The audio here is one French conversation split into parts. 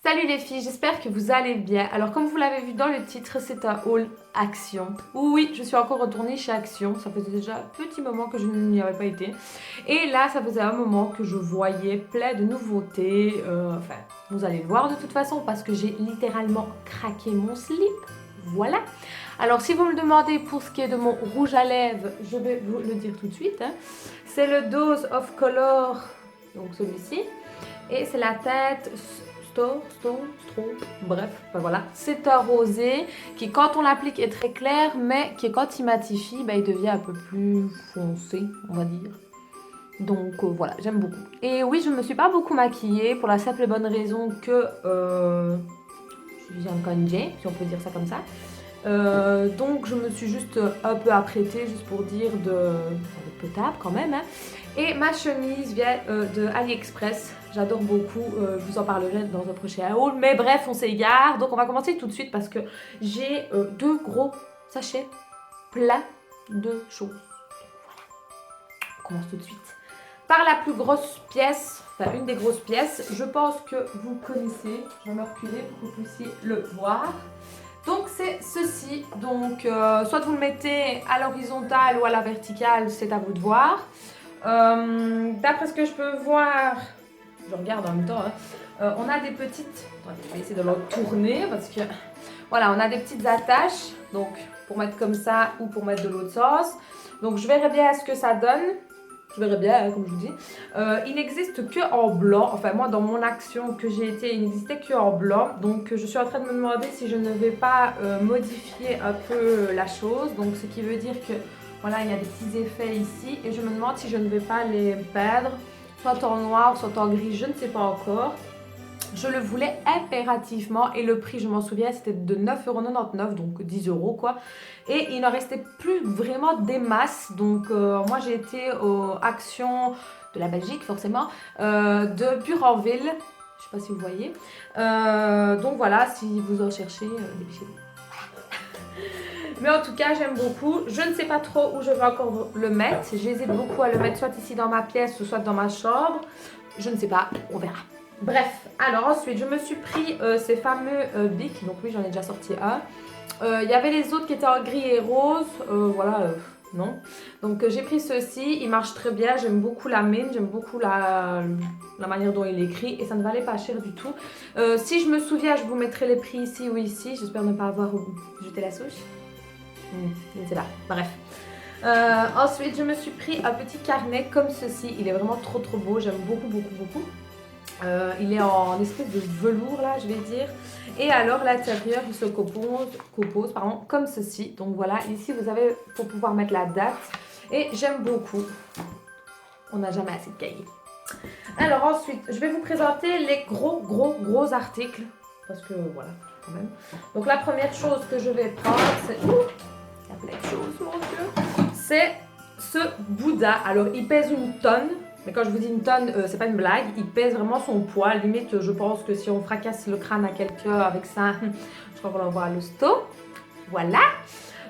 Salut les filles, j'espère que vous allez bien. Alors comme vous l'avez vu dans le titre, c'est un haul Action. Oui, je suis encore retournée chez Action. Ça faisait déjà un petit moment que je n'y avais pas été. Et là, ça faisait un moment que je voyais plein de nouveautés. Enfin, vous allez le voir de toute façon parce que j'ai littéralement craqué mon slip. Voilà. Alors si vous me demandez pour ce qui est de mon rouge à lèvres, je vais vous le dire tout de suite. C'est le Dose of Color, donc celui-ci. Et c'est la tête bref, ben voilà. C'est un rosé qui, quand on l'applique, est très clair, mais qui, quand il matifie, ben, il devient un peu plus foncé, on va dire. Donc voilà, j'aime beaucoup. Et oui, je ne me suis pas beaucoup maquillée pour la simple et bonne raison que je suis un congé, si on peut dire ça comme ça. Donc je me suis juste un peu apprêtée, juste pour dire de potable quand même. Hein. Et ma chemise vient de AliExpress. J'adore beaucoup, je vous en parlerai dans un prochain haul. Mais bref, on s'égare. Donc on va commencer tout de suite parce que j'ai deux gros sachets pleins de choses. Voilà. On commence tout de suite. Par la plus grosse pièce, enfin une des grosses pièces, je pense que vous connaissez. Je vais me reculer pour que vous puissiez le voir. Donc c'est ceci, donc soit vous le mettez à l'horizontale ou à la verticale, c'est à vous de voir. D'après ce que je peux voir, je regarde en même temps, hein, on a des petites, on va essayer de le tourner parce que voilà, on a des petites attaches, donc pour mettre comme ça ou pour mettre de l'autre sens. Donc je verrai bien ce que ça donne. Je verrai bien, hein, comme je vous dis. Il n'existe que en blanc. Enfin, moi, dans mon action que j'ai été, il n'existait que en blanc. Donc, je suis en train de me demander si je ne vais pas modifier un peu la chose. Donc, ce qui veut dire que, voilà, il y a des petits effets ici. Et je me demande si je ne vais pas les perdre, soit en noir, soit en gris, je ne sais pas encore. Je le voulais impérativement et le prix, je m'en souviens, c'était de 9,99 €, donc 10 € quoi. Et il n'en restait plus vraiment des masses. Donc moi j'ai été aux actions de la Belgique forcément, de Burenville. Je ne sais pas si vous voyez. Donc voilà, si vous en cherchez, dépêchez-vous. Mais en tout cas, j'aime beaucoup. Je ne sais pas trop où je vais encore le mettre. J'hésite beaucoup à le mettre soit ici dans ma pièce ou soit dans ma chambre. Je ne sais pas, on verra. Bref, alors ensuite, je me suis pris ces fameux bics. Donc oui, j'en ai déjà sorti un. Il y avait les autres qui étaient en gris et rose. Voilà, non. Donc j'ai pris ceux-ci. Il marche très bien. J'aime beaucoup la mine. J'aime beaucoup la manière dont il est écrit. Et ça ne valait pas cher du tout. Si je me souviens, je vous mettrai les prix ici ou ici. J'espère ne pas avoir jeté la souche. Je ne sais pas. Bref. Ensuite, je me suis pris un petit carnet comme ceci. Il est vraiment trop beau. J'aime beaucoup. Il est en espèce de velours là, je vais dire. Et alors l'intérieur, il se compose comme ceci. Donc voilà, ici vous avez pour pouvoir mettre la date. Et j'aime beaucoup. On n'a jamais assez de cahiers. Alors ensuite, je vais vous présenter les gros articles. Parce que voilà, quand même. Donc la première chose que je vais prendre, c'est... il y a plein de choses, mon Dieu. C'est ce Bouddha. Alors il pèse une tonne. Mais quand je vous dis une tonne, c'est pas une blague, il pèse vraiment son poids. Limite, je pense que si on fracasse le crâne à quelqu'un avec ça, je crois qu'on l'envoie à l'hosto. Voilà.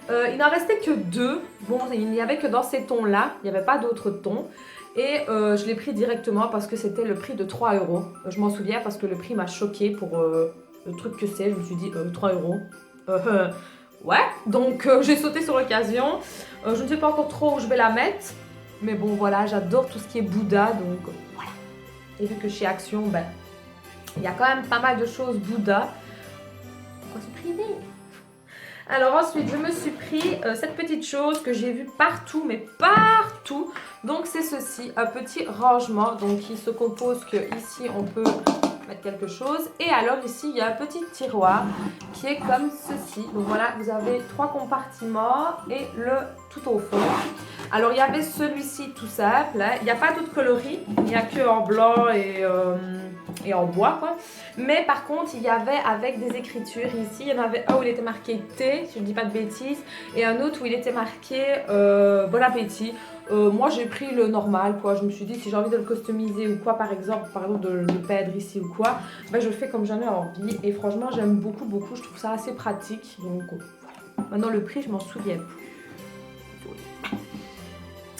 Il n'en restait que deux. Bon, il n'y avait que dans ces tons-là. Il n'y avait pas d'autres tons. Et je l'ai pris directement parce que c'était le prix de 3 €. Je m'en souviens parce que le prix m'a choquée pour le truc que c'est. Je me suis dit, 3 €. Ouais. Donc, j'ai sauté sur l'occasion. Je ne sais pas encore trop où je vais la mettre. Mais bon, voilà, j'adore tout ce qui est Bouddha, donc voilà. Et vu que chez Action, ben, il y a quand même pas mal de choses Bouddha. Pourquoi se priver? Alors ensuite, je me suis pris cette petite chose que j'ai vue partout, mais partout. Donc c'est ceci, un petit rangement, donc qui se compose que ici on peut mettre quelque chose. Et alors ici, il y a un petit tiroir qui est comme ceci. Donc voilà, vous avez 3 compartiments et le tout au fond. Alors il y avait celui-ci tout simple, hein. Il n'y a pas d'autres coloris, il n'y a que en blanc et en bois quoi. Mais par contre il y avait avec des écritures ici, il y en avait un où il était marqué T, si je ne dis pas de bêtises, et un autre où il était marqué bon appétit. Moi j'ai pris le normal quoi, je me suis dit si j'ai envie de le customiser ou quoi par exemple de le peindre ici ou quoi, ben, je le fais comme j'en ai envie et franchement j'aime beaucoup, je trouve ça assez pratique. Donc voilà, maintenant le prix je m'en souviens plus.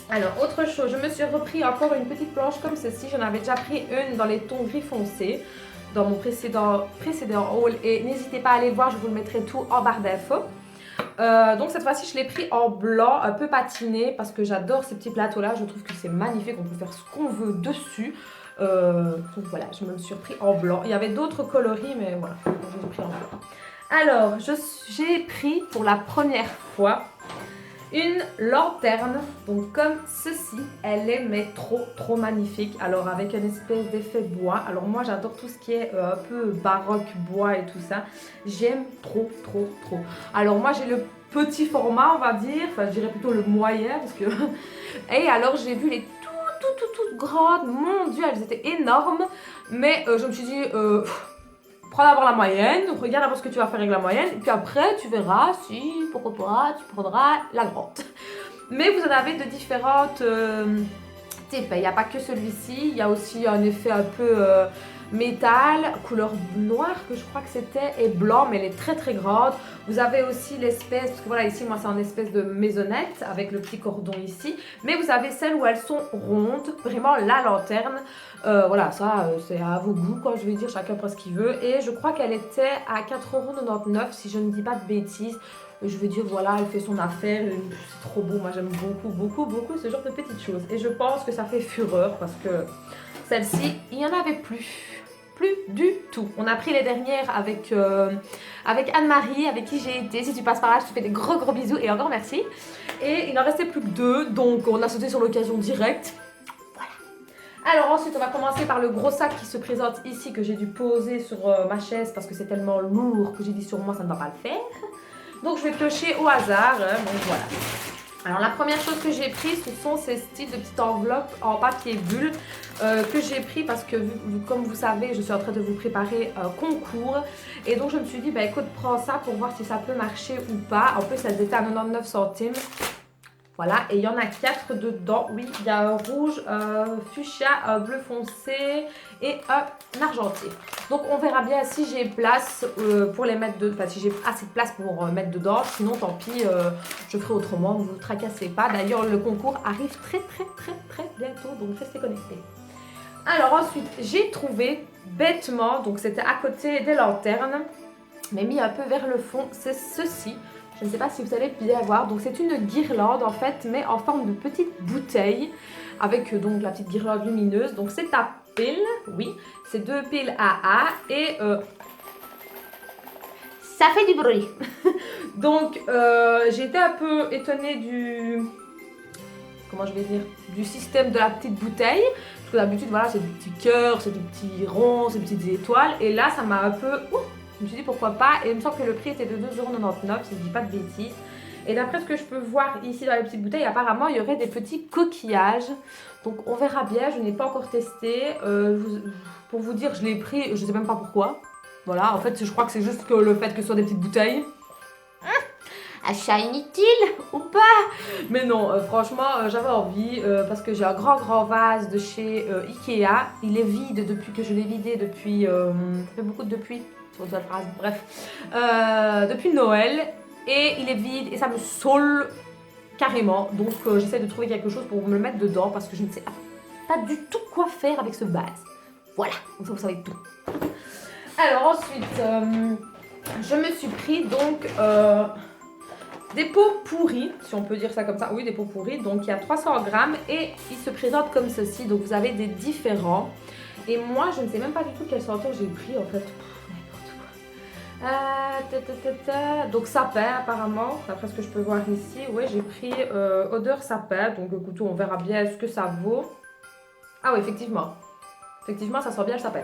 Alors, autre chose, je me suis repris encore une petite planche comme ceci. J'en avais déjà pris une dans les tons gris foncé dans mon précédent haul. Et n'hésitez pas à aller le voir, je vous le mettrai tout en barre d'infos. Donc cette fois-ci, je l'ai pris en blanc, un peu patiné, parce que j'adore ces petits plateaux-là. Je trouve que c'est magnifique, on peut faire ce qu'on veut dessus. Donc voilà, je me suis pris en blanc. Il y avait d'autres coloris, mais voilà, je l'ai pris en blanc. Alors, j'ai pris pour la première fois une lanterne, donc comme ceci. Elle est mais trop magnifique. Alors avec une espèce d'effet bois. Alors moi j'adore tout ce qui est un peu baroque, bois et tout ça. J'aime trop. Alors moi j'ai le petit format, on va dire, enfin je dirais plutôt le moyen parce que... Et alors j'ai vu les toutes grandes, mon dieu, elles étaient énormes. Mais je me suis dit... Prends d'abord la moyenne, regarde d'abord ce que tu vas faire avec la moyenne, et puis après tu verras si, pourquoi pas, tu prendras la grande. Mais vous en avez de différentes types, il n'y a pas que celui-ci, il y a aussi un effet un peu métal, couleur noire que je crois que c'était, et blanc, mais elle est très grande. Vous avez aussi l'espèce, parce que voilà ici moi c'est en espèce de maisonnette avec le petit cordon ici, mais vous avez celles où elles sont rondes, vraiment la lanterne. Voilà, ça c'est à vos goûts quoi, je vais dire, chacun prend ce qu'il veut. Et je crois qu'elle était à 4,99 € si je ne dis pas de bêtises. Je veux dire, voilà, elle fait son affaire, c'est trop beau, moi j'aime beaucoup ce genre de petites choses. Et je pense que ça fait fureur parce que celle-ci, il n'y en avait plus du tout. On a pris les dernières avec Anne-Marie, avec qui j'ai été. Si tu passes par là, je te fais des gros bisous et encore merci. Et il n'en restait plus que 2, donc on a sauté sur l'occasion directe. Alors ensuite, on va commencer par le gros sac qui se présente ici, que j'ai dû poser sur ma chaise parce que c'est tellement lourd que j'ai dit sur moi, ça ne va pas le faire. Donc je vais piocher au hasard, donc voilà. Alors la première chose que j'ai pris, ce sont ces styles de petites enveloppes en papier bulle que j'ai pris parce que comme vous savez, je suis en train de vous préparer un concours. Et donc je me suis dit, bah écoute, prends ça pour voir si ça peut marcher ou pas. En plus, elles étaient à 99 centimes. Voilà, et il y en a 4 dedans. Oui, il y a un rouge, un fuchsia, un bleu foncé et un argenté. Donc on verra bien si j'ai place pour les mettre dedans, enfin si j'ai assez de place pour mettre dedans. Sinon tant pis, je ferai autrement, ne vous tracassez pas. D'ailleurs le concours arrive très bientôt, donc restez connectés. Alors ensuite, j'ai trouvé bêtement, donc c'était à côté des lanternes, mais mis un peu vers le fond, c'est ceci. Je ne sais pas si vous allez bien voir. Donc c'est une guirlande en fait, mais en forme de petite bouteille avec donc la petite guirlande lumineuse. Donc c'est à pile, oui, c'est 2 piles AA et ça fait du bruit. Donc j'ai été un peu étonnée du, comment je vais dire, du système de la petite bouteille. Parce que d'habitude voilà, c'est des petits cœurs, c'est des petits ronds, c'est des petites étoiles. Et là ça m'a un peu... je me suis dit pourquoi pas, et il me semble que le prix était de 2,99 € si je ne dis pas de bêtises. Et d'après ce que je peux voir ici dans les petites bouteilles, apparemment il y aurait des petits coquillages. Donc on verra bien, je n'ai pas encore testé. Pour vous dire, je l'ai pris, je ne sais même pas pourquoi. Voilà, en fait je crois que c'est juste que le fait que ce soit des petites bouteilles. Achat inutile ou pas? Mais non, franchement j'avais envie parce que j'ai un grand vase de chez Ikea. Il est vide depuis que je l'ai vidé depuis... ça fait beaucoup de depuis. Bref, depuis Noël, et il est vide et ça me saoule carrément. Donc j'essaie de trouver quelque chose pour me le mettre dedans parce que je ne sais pas du tout quoi faire avec ce vase. Voilà, donc ça vous savez tout. Alors ensuite, je me suis pris donc des pots pourris, si on peut dire ça comme ça. Oui, des pots pourris. Donc il y a 300 grammes et ils se présentent comme ceci. Donc vous avez des différents. Et moi, je ne sais même pas du tout quelle senteur j'ai pris en fait. Donc sapin apparemment, d'après ce que je peux voir ici. Oui, j'ai pris odeur sapin. Donc écoutez, on verra bien ce que ça vaut. Ah oui, effectivement ça sent bien le sapin.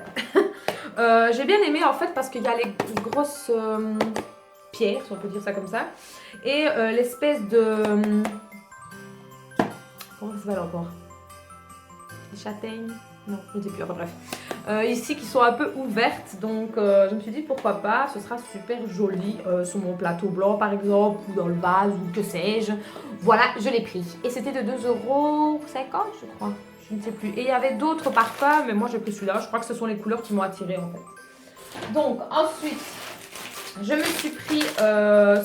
J'ai bien aimé en fait parce qu'il y a les grosses pierres, si on peut dire ça comme ça, et l'espèce de comment ça s'appelle encore, les châtaignes. Non, je ne sais plus, enfin bref. Ici qui sont un peu ouvertes, donc je me suis dit pourquoi pas, ce sera super joli sur mon plateau blanc par exemple, ou dans le vase, ou que sais-je. Voilà, je l'ai pris. Et c'était de 2,50 € je crois, je ne sais plus. Et il y avait d'autres parfums, mais moi j'ai pris celui-là, je crois que ce sont les couleurs qui m'ont attirée en fait. Donc ensuite, je me suis pris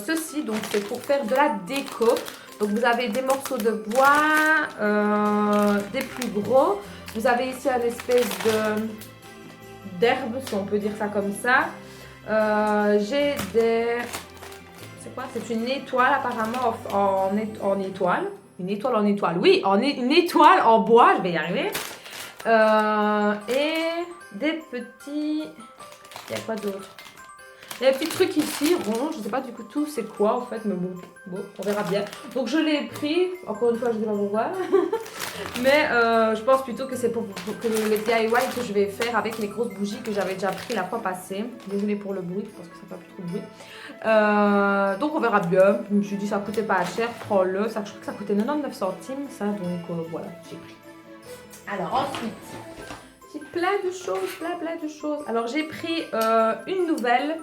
ceci, donc c'est pour faire de la déco. Donc vous avez des morceaux de bois, des plus gros. Vous avez ici une espèce d'herbe, si on peut dire ça comme ça. J'ai des... C'est quoi? C'est une étoile apparemment en étoile. Une étoile en étoile. Oui, une étoile en bois, je vais y arriver. Et des petits... Il y a quoi d'autre? Il y a des petits trucs ici, ronds. Je ne sais pas du coup tout c'est quoi en fait, mais bon, on verra bien. Donc je l'ai pris. Encore une fois, je ne sais pas pourquoi. Mais je pense plutôt que c'est pour que les DIY que je vais faire avec les grosses bougies que j'avais déjà pris la fois passée. Désolée pour le bruit, je pense que ça fait plus trop de bruit. Donc on verra bien. Je me suis dit ça coûtait pas cher, prends-le. Je crois que ça coûtait 99 centimes ça, donc voilà, j'ai pris. Alors ensuite, j'ai plein de choses. Alors j'ai pris une nouvelle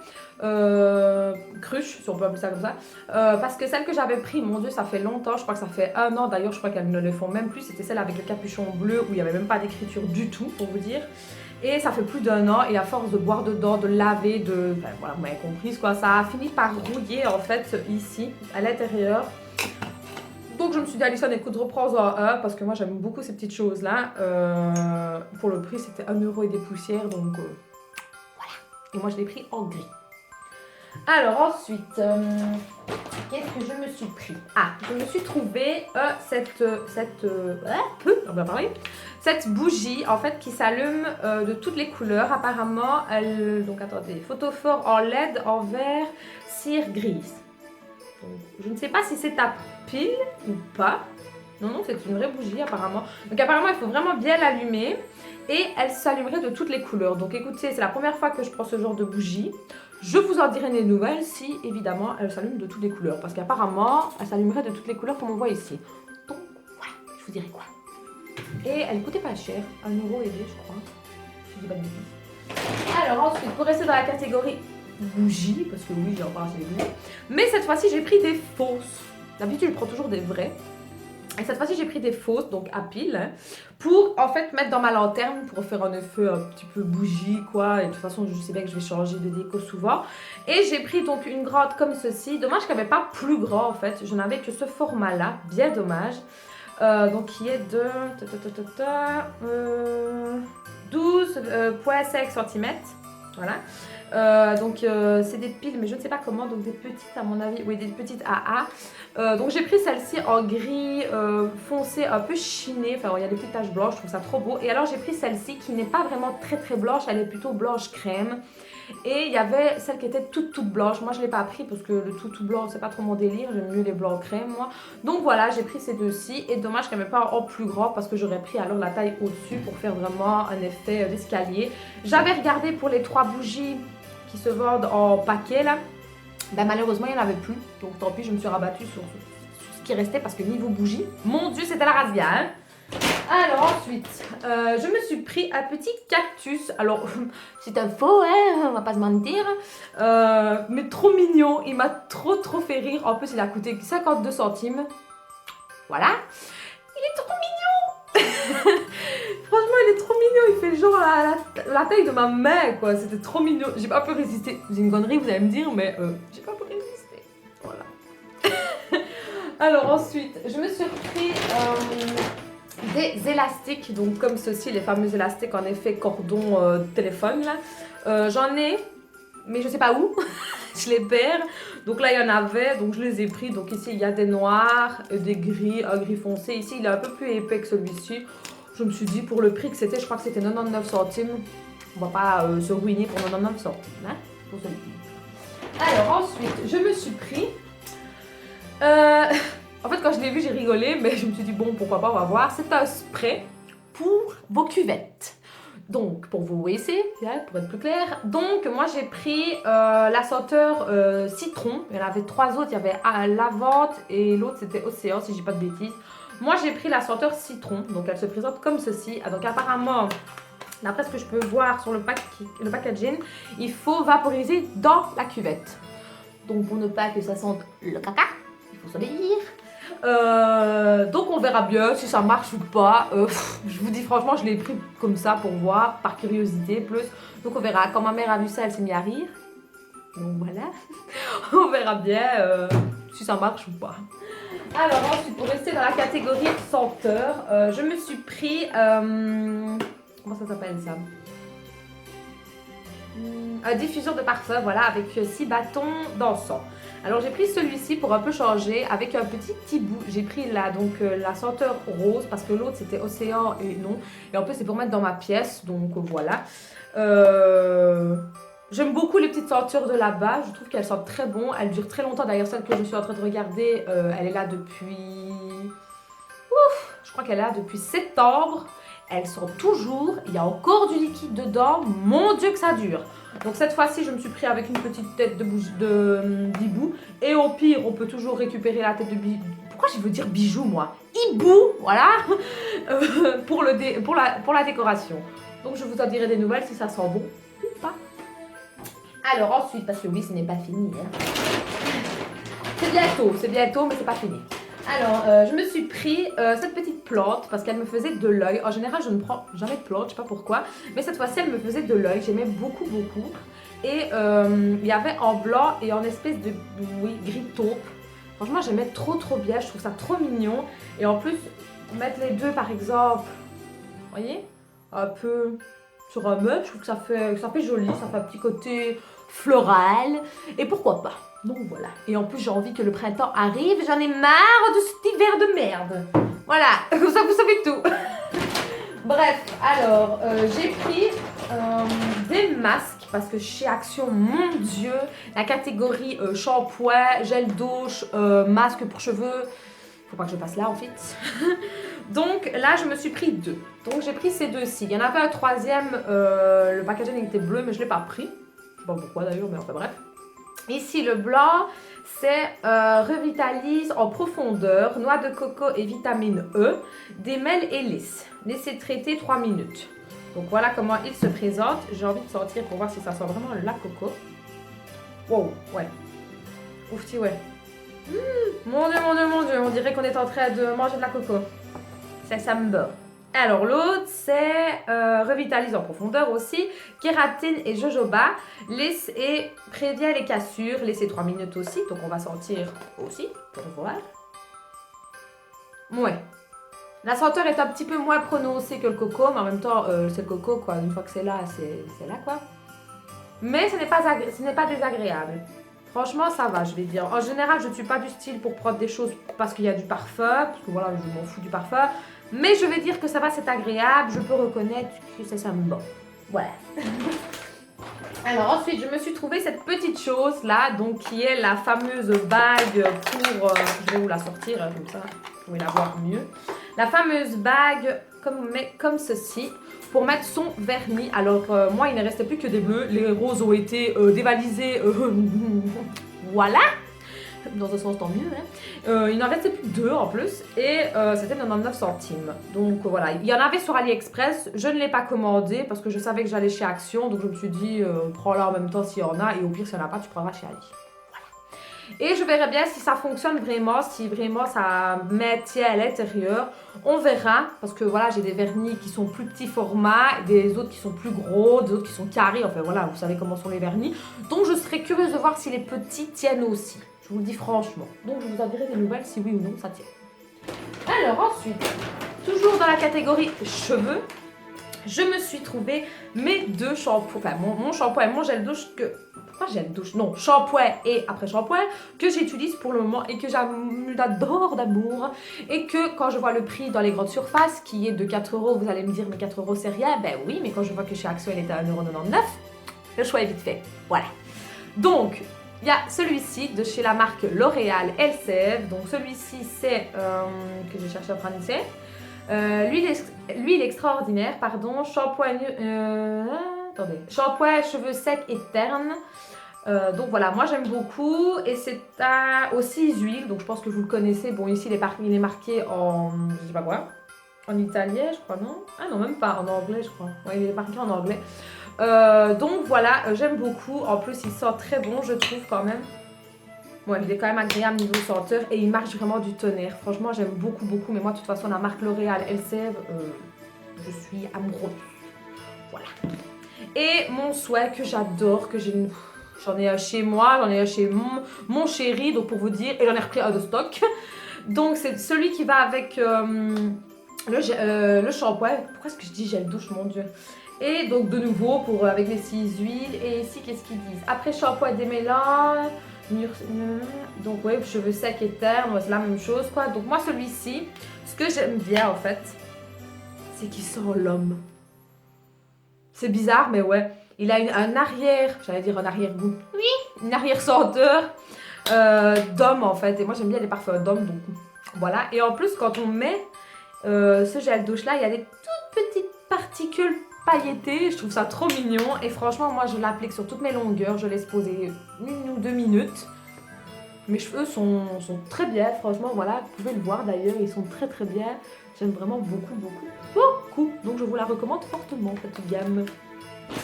cruche, si on peut appeler ça comme ça, parce que celle que j'avais pris, mon dieu, ça fait longtemps, je crois que ça fait 1 an d'ailleurs, je crois qu'elles ne le font même plus, c'était celle avec le capuchon bleu où il n'y avait même pas d'écriture du tout, pour vous dire. Et ça fait plus d'1 an et à force de boire dedans, de laver, enfin voilà, vous m'avez compris quoi, ça a fini par rouiller en fait ici, à l'intérieur. Donc je me suis dit, Alison, écoute, reprends-en un, parce que moi j'aime beaucoup ces petites choses-là. Pour le prix, c'était 1 € et des poussières, donc voilà. Et moi je l'ai pris en gris. Alors ensuite, qu'est-ce que je me suis pris? Ah, je me suis trouvé on va parler. Cette bougie en fait qui s'allume de toutes les couleurs. Apparemment, donc attendez, photophore en LED, en vert, cire grise. Donc, je ne sais pas si c'est à pile ou pas. Non, c'est une vraie bougie apparemment. Donc apparemment, il faut vraiment bien l'allumer. Et elle s'allumerait de toutes les couleurs. Donc écoutez, c'est la première fois que je prends ce genre de bougie. Je vous en dirai des nouvelles si évidemment elle s'allume de toutes les couleurs. Parce qu'apparemment, elle s'allumerait de toutes les couleurs comme on voit ici. Donc voilà, je vous dirai quoi. Et elle coûtait pas cher, 1 € et des, je crois. Je dis pas de bêtises. Alors ensuite, pour rester dans la catégorie bougies, parce que oui, j'ai encore acheté des bougies. Mais cette fois-ci, j'ai pris des fausses. D'habitude, je prends toujours des vraies. Et cette fois-ci, j'ai pris des fausses, donc à pile, pour en fait mettre dans ma lanterne, pour faire un effet un petit peu bougie, quoi. Et de toute façon, je sais bien que je vais changer de déco souvent. Et j'ai pris donc une grande comme ceci. Dommage qu'elle n'avait pas plus grand, en fait. Je n'avais que ce format-là, bien dommage. Donc qui est de 12,5 cm. Voilà. Donc c'est des piles, mais je ne sais pas comment, donc des petites à mon avis, oui, des petites AA. Donc j'ai pris celle-ci en gris foncé, un peu chiné, enfin il y a des petites taches blanches, je trouve ça trop beau. Et alors j'ai pris celle-ci qui n'est pas vraiment très blanche, elle est plutôt blanche crème. Et il y avait celle qui était toute blanche. Moi je ne l'ai pas pris parce que le tout blanc c'est pas trop mon délire, j'aime mieux les blancs crème moi. Donc voilà, j'ai pris ces deux-ci et dommage qu'elle ne m'ait pas en plus grand parce que j'aurais pris alors la taille au-dessus pour faire vraiment un effet d'escalier. J'avais regardé pour les 3 bougies qui se vendent en paquet là. Ben malheureusement il n'y en avait plus, donc tant pis, je me suis rabattue sur ce qui restait parce que niveau bougie, mon dieu c'était la razzia hein. Alors ensuite, je me suis pris un petit cactus. Alors, c'est un faux, hein, on va pas se mentir. Mais trop mignon, il m'a trop fait rire. En plus, il a coûté 52 centimes. Voilà. Il est trop mignon. Franchement, il est trop mignon. Il fait genre la taille de ma main, quoi. C'était trop mignon. J'ai pas pu résister. C'est une connerie, vous allez me dire, mais j'ai pas pu résister. Voilà. Alors ensuite, je me suis pris... des élastiques, donc comme ceci, les fameux élastiques en effet cordon téléphone là. J'en ai, mais je sais pas où, je les perds. Donc là il y en avait, donc je les ai pris. Donc ici il y a des noirs, des gris, un gris foncé. Ici il est un peu plus épais que celui-ci. Je me suis dit pour le prix que c'était, je crois que c'était 99 centimes. On va pas se ruiner pour 99 centimes, hein, pour celui-ci. Alors ensuite, je me suis pris... En fait, quand je l'ai vu, j'ai rigolé, mais je me suis dit, bon, pourquoi pas, on va voir. C'est un spray pour vos cuvettes. Donc, pour vos WC, pour être plus clair. Donc, moi, j'ai pris la senteur citron. Il y en avait 3 autres. Il y avait lavande et l'autre, c'était océan, si je dis pas de bêtises. Moi, j'ai pris la senteur citron. Donc, elle se présente comme ceci. Donc, apparemment, d'après ce que je peux voir sur le packaging, il faut vaporiser dans la cuvette. Donc, pour ne pas que ça sente le caca, il faut s'obéir. Donc on verra bien si ça marche ou pas. Je vous dis franchement, je l'ai pris comme ça pour voir, par curiosité plus. Donc on verra. Quand ma mère a vu ça, elle s'est mise à rire. Donc voilà. On verra bien si ça marche ou pas. Alors ensuite, pour rester dans la catégorie senteur, je me suis pris... comment ça s'appelle ça? Un diffuseur de parfum, voilà, avec 6 bâtons d'encens. Alors j'ai pris celui-ci pour un peu changer, avec un petit bout. J'ai pris la senteur rose, parce que l'autre c'était océan et non. Et en plus c'est pour mettre dans ma pièce, donc voilà. J'aime beaucoup les petites sentures de là-bas, je trouve qu'elles sentent très bon. Elles durent très longtemps, d'ailleurs celle que je suis en train de regarder, elle est là depuis... Ouf, je crois qu'elle est là depuis septembre. Elles sont toujours, il y a encore du liquide dedans, mon Dieu que ça dure. Donc cette fois-ci, je me suis pris avec une petite tête d'hibou. Et au pire, on peut toujours récupérer la tête de bijou. Pourquoi je veux dire bijou, moi? Hibou, voilà, pour la décoration. Donc je vous en dirai des nouvelles si ça sent bon ou pas. Alors ensuite, parce que oui, ce n'est pas fini. Hein. C'est bientôt, mais c'est pas fini. Alors, je me suis pris cette petite plante parce qu'elle me faisait de l'œil. En général, je ne prends jamais de plante, je sais pas pourquoi. Mais cette fois-ci, elle me faisait de l'œil. J'aimais beaucoup, beaucoup. Et il y avait en blanc et en espèce de gris taupe. Franchement, j'aimais trop, trop bien. Je trouve ça trop mignon. Et en plus, mettre les deux, par exemple, vous voyez, un peu sur un meuble, je trouve que ça fait joli. Ça fait un petit côté floral. Et pourquoi pas? Donc voilà. Et en plus, j'ai envie que le printemps arrive. J'en ai marre de cet hiver de merde. Voilà. Comme ça, vous savez tout. Bref, alors, j'ai pris des masques. Parce que chez Action, mon Dieu, la catégorie shampoing, gel douche, masque pour cheveux. Faut pas que je passe là, en fait. Donc là, je me suis pris 2. Donc j'ai pris ces 2-ci. Il y en avait un troisième. Le packaging était bleu, mais je ne l'ai pas pris. Je sais pas pourquoi d'ailleurs, mais enfin bref. Ici, le blanc, c'est Revitalise en profondeur, noix de coco et vitamine E, démêle et lisse. Laissez traiter 3 minutes. Donc voilà comment il se présente. J'ai envie de sortir pour voir si ça sent vraiment la coco. Wow, ouais. Oufti, ouais. Mon Dieu, mon Dieu, mon Dieu, on dirait qu'on est en train de manger de la coco. Ça me bat. Alors l'autre c'est Revitalise en profondeur aussi, kératine et jojoba, lisse et prévient les cassures, laissez 3 minutes aussi, donc on va sentir aussi pour voir. Ouais, la senteur est un petit peu moins prononcée que le coco, mais en même temps c'est le coco quoi, une fois que c'est là quoi. Mais ce n'est pas désagréable. Franchement, ça va, je vais dire. En général, je ne suis pas du style pour prendre des choses parce qu'il y a du parfum, parce que voilà, je m'en fous du parfum. Mais je vais dire que ça va, c'est agréable. Je peux reconnaître que c'est ça me va. Voilà. Alors ensuite, je me suis trouvé cette petite chose là, donc qui est la fameuse bague pour... je vais vous la sortir, comme ça, vous pouvez la voir mieux. La fameuse bague comme ceci, pour mettre son vernis. Alors moi, il ne restait plus que des bleus. Les roses ont été dévalisés. Voilà. Dans un sens, tant mieux. Hein. Il n'en restait plus que 2 en plus. Et c'était 99 centimes. Donc voilà. Il y en avait sur AliExpress. Je ne l'ai pas commandé parce que je savais que j'allais chez Action. Donc je me suis dit, prends-la en même temps s'il y en a. Et au pire, s'il n'y en a pas, tu prendras chez Ali. Et je verrai bien si ça fonctionne vraiment, si vraiment ça maintient à l'intérieur. On verra, parce que voilà, j'ai des vernis qui sont plus petits format, des autres qui sont plus gros, des autres qui sont carrés. Enfin voilà, vous savez comment sont les vernis. Donc je serais curieuse de voir si les petits tiennent aussi. Je vous le dis franchement. Donc je vous en dirai des nouvelles si oui ou non ça tient. Alors ensuite, toujours dans la catégorie cheveux, je me suis trouvé mes 2 shampoings. Enfin mon shampoing et mon gel douche que... Pourquoi gel douche? Non, shampoing et après shampoing que j'utilise pour le moment et que j'adore d'amour. Et que quand je vois le prix dans les grandes surfaces qui est de 4 €, vous allez me dire mais 4 € c'est rien. Ben oui, mais quand je vois que chez Action elle est à 1,99 €, le choix est vite fait. Voilà. Donc, il y a celui-ci de chez la marque L'Oréal LCF. Donc celui-ci c'est que j'ai cherché à prendre ici. L'huile extraordinaire, pardon, shampoing cheveux secs et ternes. Donc voilà, moi j'aime beaucoup et c'est aussi huile, donc je pense que vous le connaissez. Bon, ici il est marqué en, je sais pas quoi, en italien je crois, non? Ah non, même pas, en anglais je crois. Ouais, il est marqué en anglais. Donc voilà, j'aime beaucoup. En plus, il sent très bon, je trouve quand même. Ouais, il est quand même agréable niveau senteur et il marche vraiment du tonnerre. Franchement, j'aime beaucoup, beaucoup. Mais moi, de toute façon, la marque L'Oréal LCF, je suis amoureuse. Voilà. Et mon souhait que j'adore, que j'en ai un chez moi, j'en ai un chez mon chéri, donc pour vous dire, et j'en ai repris un de stock. Donc c'est celui qui va avec le shampoing. Pourquoi est-ce que je dis gel douche, mon Dieu? Et donc de nouveau pour avec les 6 huiles. Et ici, qu'est-ce qu'ils disent? Après shampoing démêlant. Donc oui, cheveux secs et ternes, c'est la même chose quoi. Donc moi celui-ci, ce que j'aime bien en fait, c'est qu'il sent l'homme. C'est bizarre mais ouais. Il a un arrière, j'allais dire un arrière-goût. Oui. Une arrière-senteur d'homme en fait. Et moi j'aime bien les parfums d'homme donc voilà. Et en plus quand on met ce gel douche là, il y a des toutes petites particules pailletées. Je trouve ça trop mignon. Et franchement moi je l'applique sur toutes mes longueurs. Je laisse poser 1 ou 2 minutes. Mes cheveux sont très bien, franchement, voilà, vous pouvez le voir d'ailleurs, ils sont très très bien. J'aime vraiment beaucoup, beaucoup, beaucoup. Donc je vous la recommande fortement, cette gamme.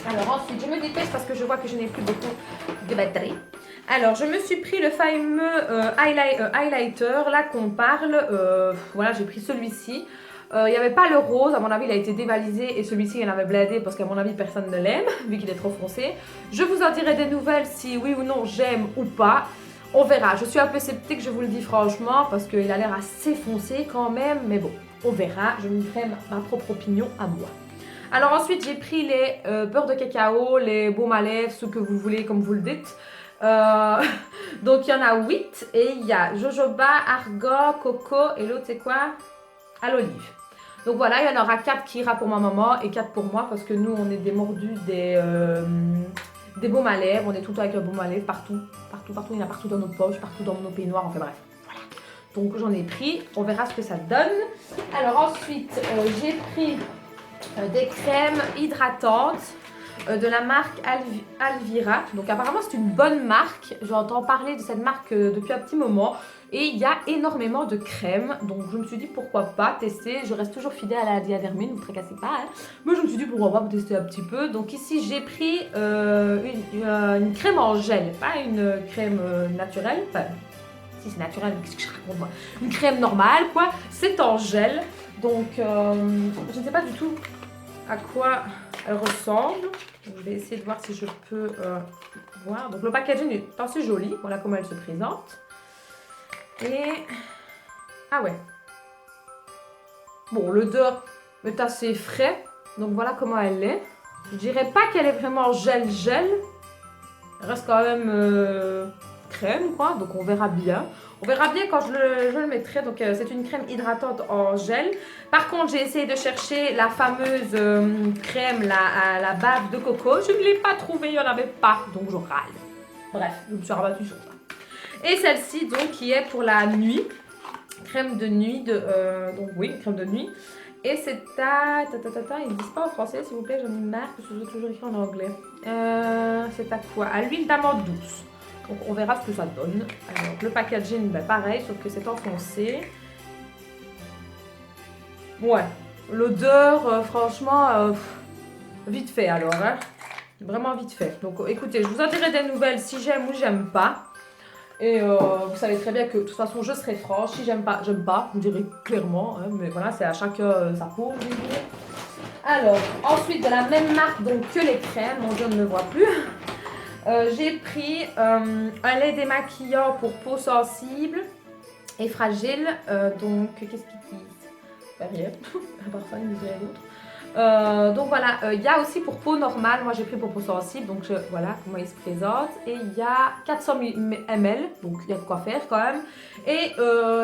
Alors ensuite, je me dépêche parce que je vois que je n'ai plus beaucoup de batterie. Alors, je me suis pris le fameux highlighter, là qu'on parle. Voilà, j'ai pris celui-ci. Il n'y avait pas le rose, à mon avis il a été dévalisé et celui-ci il en avait blindé parce qu'à mon avis personne ne l'aime vu qu'il est trop foncé. Je vous en dirai des nouvelles si oui ou non j'aime ou pas. On verra, je suis un peu sceptique, je vous le dis franchement, parce qu'il a l'air assez foncé quand même, mais bon, on verra, je me ferai ma propre opinion à moi. Alors ensuite, j'ai pris les beurres de cacao, les baumes à lèvres, ce que vous voulez, comme vous le dites. Donc il y en a 8, et il y a jojoba, argan, coco, et l'autre c'est quoi? À l'olive. Donc voilà, il y en aura 4 qui ira pour ma maman, et 4 pour moi, parce que nous, on est des mordus des baumes à lèvres, on est tout le temps avec un baume à lèvres partout, il y en a partout dans nos poches, partout dans nos peignoirs, enfin bref, voilà. Donc j'en ai pris, on verra ce que ça donne. Alors ensuite, j'ai pris des crèmes hydratantes de la marque Alvira. Donc apparemment c'est une bonne marque, j'entends parler de cette marque depuis un petit moment. Et il y a énormément de crèmes, donc je me suis dit pourquoi pas tester. Je reste toujours fidèle à la diadhermine, ne vous tracassez pas. Hein. Mais je me suis dit pourquoi pas tester un petit peu. Donc ici j'ai pris une crème en gel, pas une crème naturelle. Enfin, si c'est naturel, qu'est-ce que je raconte moi? Une crème normale quoi, c'est en gel. Donc je ne sais pas du tout à quoi elle ressemble. Donc, je vais essayer de voir si je peux voir. Donc le packaging est assez joli, voilà comment elle se présente. Et... ah ouais. Bon, l'odeur est assez frais. Donc voilà comment elle est. Je dirais pas qu'elle est vraiment gel. Elle reste quand même crème quoi. Donc on verra bien. On verra bien quand je le mettrai. Donc c'est une crème hydratante en gel. Par contre j'ai essayé de chercher la fameuse crème à la bave de coco. Je ne l'ai pas trouvée, il n'y en avait pas. Donc je râle. Bref, je me suis rabattue sur ça. Et celle-ci, donc, qui est pour la nuit. Crème de nuit. Donc, oui, crème de nuit. Et c'est à... Ils ne disent pas en français, s'il vous plaît, j'en ai marre parce que je toujours écrit en anglais. C'est à quoi? À l'huile d'amande douce. Donc, on verra ce que ça donne. Alors, le packaging, ben, pareil, sauf que c'est enfoncé. Ouais. L'odeur, franchement, vite fait alors. Hein. Vraiment vite fait. Donc, écoutez, je vous en dirai des nouvelles si j'aime ou j'aime pas. Et vous savez très bien que de toute façon je serai franche, si j'aime pas, vous me direz clairement, hein, mais voilà, c'est à chacun sa peau, je veux dire. Alors, ensuite de la même marque donc, que les crèmes, mon Dieu, on ne le voit plus, j'ai pris un lait démaquillant pour peau sensible et fragile, donc qu'est-ce qu'ils disent? Rien, à part ça, ils disent rien d'autre. Donc voilà, il y a aussi pour peau normale, moi j'ai pris pour peau sensible, donc voilà comment il se présente. Et il y a 400 ml, donc il y a de quoi faire quand même. Et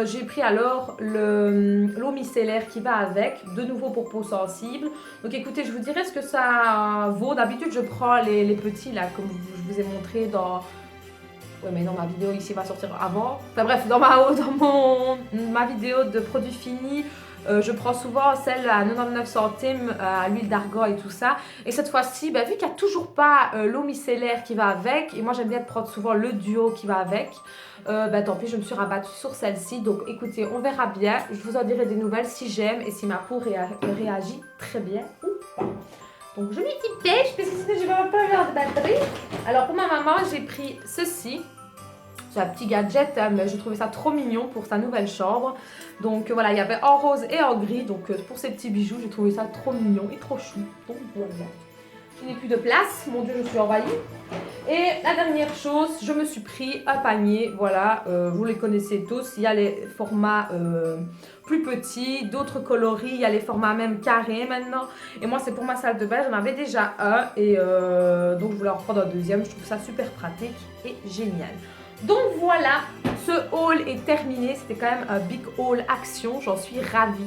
j'ai pris alors l'eau micellaire qui va avec, de nouveau pour peau sensible. Donc écoutez, je vous dirai ce que ça vaut. D'habitude je prends les petits là, comme je vous ai montré dans... Ouais mais non, ma vidéo ici va sortir avant. Enfin bref, dans ma vidéo de produits finis, je prends souvent celle à 99 centimes à l'huile d'argan et tout ça. Et cette fois-ci, vu qu'il n'y a toujours pas l'eau micellaire qui va avec, et moi j'aime bien prendre souvent le duo qui va avec, tant pis, je me suis rabattue sur celle-ci. Donc écoutez, on verra bien. Je vous en dirai des nouvelles si j'aime et si ma peau réagit très bien ou pas. Donc je m'y dépêche parce que sinon je vais pas avoir de batterie. Alors pour ma maman, j'ai pris ceci. C'est un petit gadget, hein, mais j'ai trouvé ça trop mignon pour sa nouvelle chambre. Donc voilà, il y avait en rose et en gris. Donc pour ces petits bijoux, j'ai trouvé ça trop mignon et trop chou. Donc voilà. Je n'ai plus de place, mon Dieu, je suis envahie. Et la dernière chose, je me suis pris un panier, voilà, vous les connaissez tous, il y a les formats plus petits, d'autres coloris, il y a les formats même carrés maintenant. Et moi c'est pour ma salle de bain, j'en avais déjà un et donc je voulais en prendre un deuxième, je trouve ça super pratique et génial. Donc voilà, ce haul est terminé, c'était quand même un big haul action, j'en suis ravie.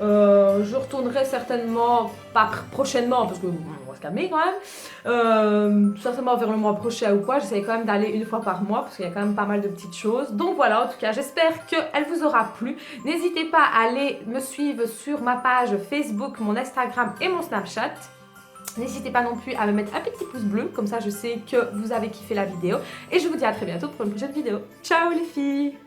Je retournerai certainement, pas prochainement, parce que on va se calmer quand même, certainement vers le mois prochain ou quoi, j'essaie quand même d'aller une fois par mois, parce qu'il y a quand même pas mal de petites choses. Donc voilà, en tout cas, j'espère qu'elle vous aura plu. N'hésitez pas à aller me suivre sur ma page Facebook, mon Instagram et mon Snapchat. N'hésitez pas non plus à me mettre un petit pouce bleu, comme ça je sais que vous avez kiffé la vidéo. Et je vous dis à très bientôt pour une prochaine vidéo. Ciao les filles!